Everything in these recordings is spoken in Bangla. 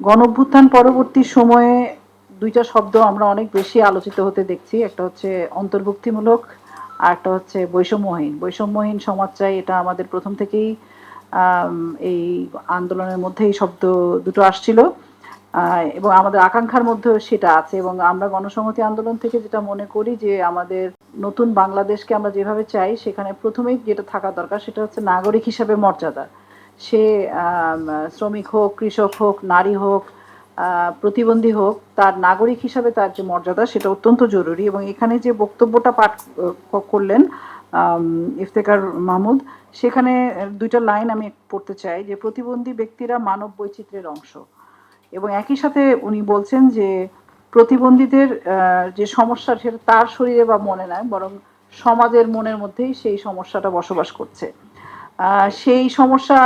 গণঅভ্যুত্থান পরবর্তী সময়ে দুইটা শব্দ আমরা অনেক বেশি আলোচিত হতে দেখছি। একটা হচ্ছে অন্তর্ভুক্তিমূলক, আর একটা হচ্ছে বৈষম্যহীন। বৈষম্যহীন সমাজ চাই, এটা আমাদের প্রথম থেকেই এই আন্দোলনের মধ্যে এই শব্দ দুটো আসছিল, এবং আমাদের আকাঙ্ক্ষার মধ্যেও সেটা আছে। এবং আমরা গণসংহতি আন্দোলন থেকে যেটা মনে করি যে আমাদের নতুন বাংলাদেশকে আমরা যেভাবে চাই, সেখানে প্রথমেই যেটা থাকা দরকার সেটা হচ্ছে নাগরিক হিসাবে মর্যাদা। সে শ্রমিক হোক, কৃষক হোক, নারী হোক, প্রতিবন্ধী হোক, তার নাগরিক হিসাবে তার যে মর্যাদা সেটা অত্যন্ত জরুরি। এবং এখানে যে বক্তব্যটা পাঠ করলেন ইফতেখার মাহমুদ, সেখানে দুইটা লাইন আমি পড়তে চাই যে প্রতিবন্ধী ব্যক্তিরা মানব বৈচিত্র্যের অংশ। এবং একই সাথে উনি বলছেন যে প্রতিবন্ধীদের যে সমস্যা সেটা তার শরীরে বা মনে নয়, বরং সমাজের মনের মধ্যেই সেই সমস্যাটা বসবাস করছে। সেই সমস্যা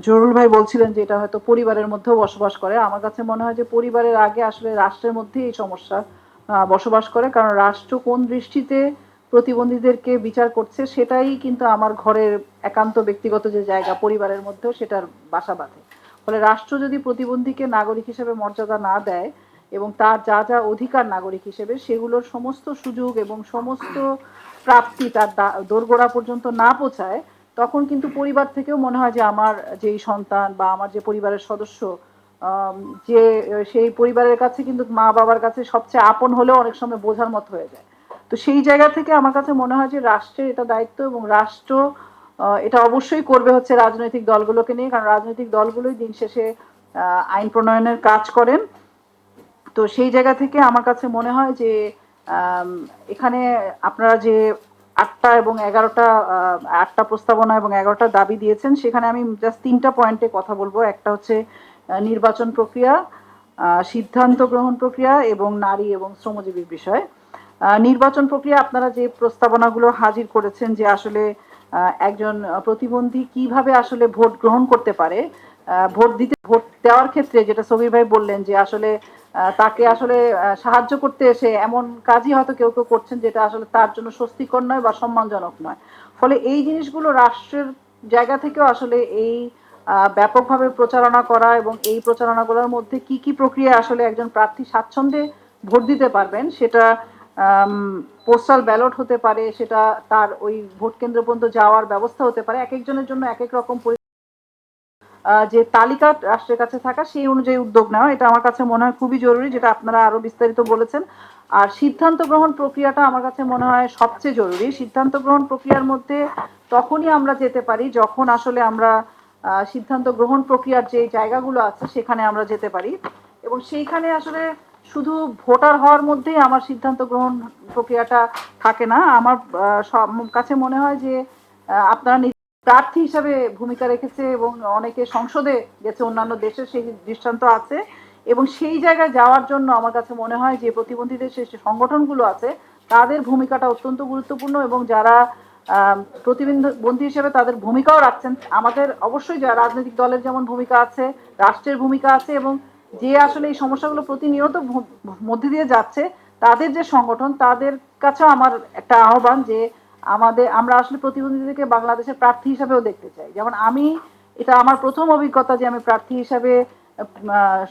জরুল ভাই বলছিলেন যে এটা হয়তো পরিবারের মধ্যেও বসবাস করে। আমার কাছে মনে হয় যে পরিবারের আগে আসলে রাষ্ট্রের মধ্যে এই সমস্যা বসবাস করে, কারণ রাষ্ট্র কোন দৃষ্টিতে প্রতিবন্ধীদেরকে বিচার করছে সেটাই কিন্তু আমার ঘরের একান্ত ব্যক্তিগত যে জায়গা, পরিবারের মধ্যেও সেটার বাসা বাঁধে। ফলে রাষ্ট্র যদি প্রতিবন্ধীকে নাগরিক হিসেবে মর্যাদা না দেয় এবং তার যা যা অধিকার নাগরিক হিসেবে সেগুলোর সমস্ত সুযোগ এবং সমস্ত প্রাপ্তি তার দোরগোড়া পর্যন্ত না পৌঁছায়, তখন কিন্তু পরিবার থেকেও মনে হয় যে আমার যেই সন্তান বা আমার যে পরিবারের সদস্য, যে সেই পরিবারের কাছে কিন্তু মা বাবার কাছে সবচেয়ে আপন হলেও অনেক সময় বোঝার মতো হয়ে যায়। তো সেই জায়গা থেকে আমার কাছে মনে হয় যে রাষ্ট্রের এটা দায়িত্ব, এবং রাষ্ট্র এটা অবশ্যই করবে হচ্ছে রাজনৈতিক দলগুলোকে নিয়ে, কারণ রাজনৈতিক দলগুলোই দিন শেষে আইন প্রণয়নের কাজ করেন। তো সেই জায়গা থেকে আমার কাছে মনে হয় যে এখানে আপনারা যে ৮টা এবং ১১টা ৮টা প্রস্তাবনা এবং ১১টা দাবি দিয়েছেন, সেখানে আমি জাস্ট ৩টা পয়েন্টে কথা বলবো। একটা হচ্ছে নির্বাচন প্রক্রিয়া, সিদ্ধান্ত গ্রহণ প্রক্রিয়া এবং নারী এবং শ্রমজীবীর বিষয়। নির্বাচন প্রক্রিয়া আপনারা যে প্রস্তাবনাগুলো হাজির করেছেন যে আসলে একজন প্রতিবন্ধী কিভাবে আসলে ভোট গ্রহণ করতে পারে, ভোট দেওয়ার ক্ষেত্রে যেটা সবির ভাই বললেন যে আসলে তাকে আসলে সাহায্য করতে এসে এমন কাজই হয়তো কেউ কেউ করছেন যেটা আসলে তার জন্য স্বস্তিকর নয় বা সম্মানজনক নয়। ফলে এই জিনিসগুলো রাষ্ট্রের জায়গা থেকেও আসলে এই ব্যাপকভাবে প্রচারণা করা, এবং এই প্রচারণাগুলোর মধ্যে কি কি প্রক্রিয়া আসলে একজন প্রার্থী স্বাচ্ছন্দ্যে ভোট দিতে পারবেন, সেটা পোস্টাল ব্যালট হতে পারে, সেটা তার ওই ভোট কেন্দ্র পর্যন্ত যাওয়ার ব্যবস্থা হতে পারে। এক একজনের জন্য এক এক রকম যে তালিকা রাষ্ট্রের কাছে থাকা, সেই অনুযায়ী উদ্যোগ নেওয়া, এটা আমার কাছে মনে হয় খুবই জরুরি, যেটা আপনারা আরো বিস্তারিত বলেছেন। আর সিদ্ধান্ত গ্রহণ প্রক্রিয়াটা আমার কাছে মনে হয় সবচেয়ে জরুরি। সিদ্ধান্ত গ্রহণ প্রক্রিয়ার মধ্যে তখনই আমরা যেতে পারি যখন আসলে আমরা সিদ্ধান্ত গ্রহণ প্রক্রিয়ার যে জায়গাগুলো আছে সেখানে আমরা যেতে পারি, এবং সেইখানে আসলে শুধু ভোটার হওয়ার মধ্যেই আমার সিদ্ধান্ত গ্রহণ প্রক্রিয়াটা থাকে না। আমার কাছে মনে হয় যে আপনারা প্রার্থী হিসাবে ভূমিকা রেখেছে, এবং অনেকে সংসদে গেছে, অন্যান্য দেশে সেই দৃষ্টান্ত আছে। এবং সেই জায়গায় যাওয়ার জন্য আমার কাছে মনে হয় যে প্রতিবন্ধীদের যে সংগঠনগুলো আছে তাদের ভূমিকাটা অত্যন্ত গুরুত্বপূর্ণ, এবং যারা প্রতিবন্ধী হিসেবে তাদের ভূমিকাও রাখছেন। আমাদের অবশ্যই যা রাজনৈতিক দলের যেমন ভূমিকা আছে, রাষ্ট্রের ভূমিকা আছে, এবং যে আসলে এই সমস্যাগুলো প্রতিনিয়ত মধ্যে দিয়ে যাচ্ছে তাদের যে সংগঠন, তাদের কাছেও আমার একটা আহ্বান যে আমরা আসলে প্রতিবন্ধীদেরকে বাংলাদেশের প্রার্থী হিসাবেও দেখতে চাই। যেমন আমি, এটা আমার প্রথম অভিজ্ঞতা যে আমি প্রার্থী হিসাবে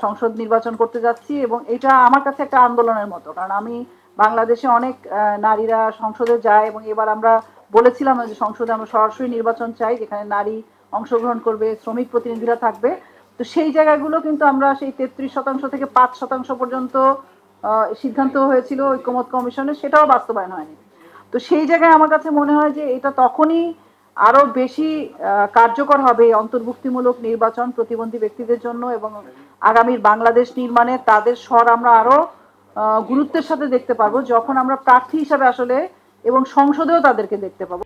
সংসদ নির্বাচন করতে যাচ্ছি, এবং এটা আমার কাছে একটা আন্দোলনের মতো, কারণ আমি বাংলাদেশে অনেক নারীরা সংসদে যায়, এবং এবার আমরা বলেছিলাম যে সংসদে আমরা সরাসরি নির্বাচন চাই, যেখানে নারী অংশগ্রহণ করবে, শ্রমিক প্রতিনিধিরা থাকবে। তো সেই জায়গাগুলো কিন্তু আমরা সেই 33% থেকে 5% পর্যন্ত সিদ্ধান্ত হয়েছিল ঐক্যমত কমিশনে, সেটাও বাস্তবায়ন হয়নি। তো সেই জায়গায় আমার কাছে মনে হয় যে এটা তখনই আরো বেশি কার্যকর হবে অন্তর্ভুক্তিমূলক নির্বাচন প্রতিবন্ধী ব্যক্তিদের জন্য, এবং আগামীর বাংলাদেশ নির্মাণে তাদের স্বর আমরা আরো গুরুত্বের সাথে দেখতে পারবো যখন আমরা প্রার্থী হিসাবে আসলে এবং সংসদেও তাদেরকে দেখতে পাবো।